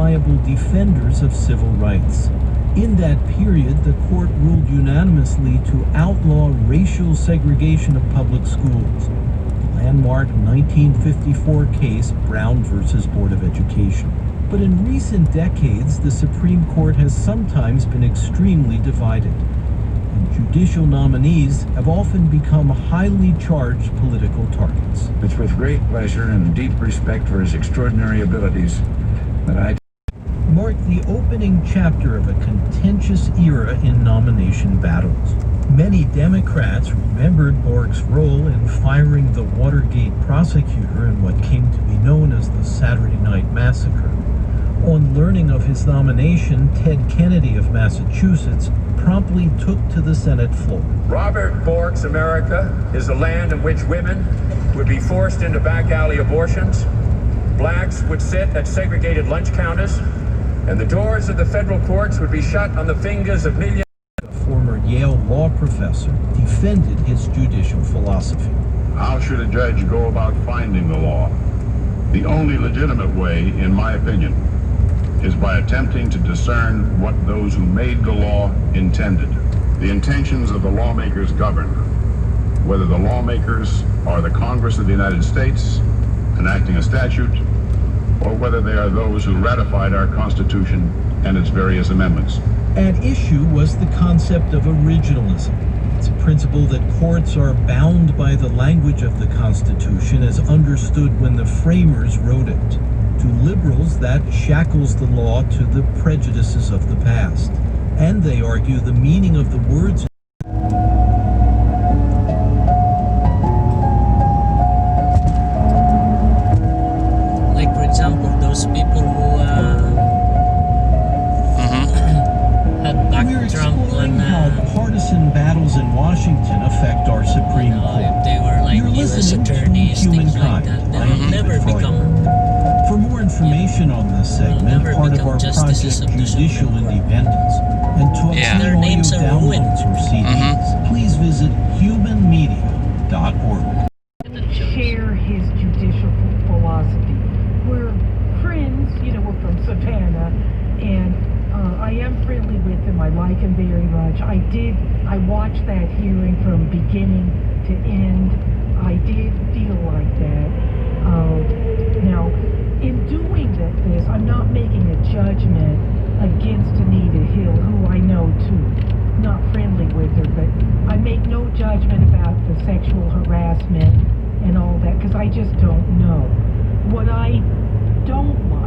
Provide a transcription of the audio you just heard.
reliable defenders of civil rights. In that period, the court ruled unanimously to outlaw racial segregation of public schools. The landmark 1954 case, Brown versus Board of Education. But in recent decades, the Supreme Court has sometimes been extremely divided, and judicial nominees have often become highly charged political targets. It's with great pleasure and deep respect for his extraordinary abilities that I marked the opening chapter of a contentious era in nomination battles. Many Democrats remembered Bork's role in firing the Watergate prosecutor in what came to be known as the Saturday Night Massacre. On learning of his nomination, Ted Kennedy of Massachusetts promptly took to the Senate floor. Robert Bork's America is a land in which women would be forced into back alley abortions, blacks would sit at segregated lunch counters, and the doors of the federal courts would be shut on the fingers of millions. A former Yale law professor defended his judicial philosophy. How should a judge go about finding the law? The only legitimate way, in my opinion, is by attempting to discern what those who made the law intended. The intentions of the lawmakers govern, whether the lawmakers are the Congress of the United States enacting a statute, or whether they are those who ratified our Constitution and its various amendments. At issue was the concept of originalism. It's a principle that courts are bound by the language of the Constitution as understood when the framers wrote it. To liberals, that shackles the law to the prejudices of the past. And they argue the meaning of the words like, for example, those people who had backed Trump on how partisan battles in Washington affect our Supreme Court. if they were like You're US listening to attorneys, things like Humankind. that, they I'm will never David become. For more information on this segment, never part of become our justices project of the Judicial Supreme Court. Independence, and to Yeah. obtain Their audio names are ruined. downloads or CDs, please visit humanmedia.org. Share his judicial philosophy. We're friends, we're from Savannah, and I am friendly with him. I like him very much. I watched that hearing from beginning to end. I did feel like that. Now, in doing this, I'm not making a judgment against Anita Hill, who I know too. Not friendly with her, but I make no judgment about the sexual harassment and all that, because I just don't know. What I don't like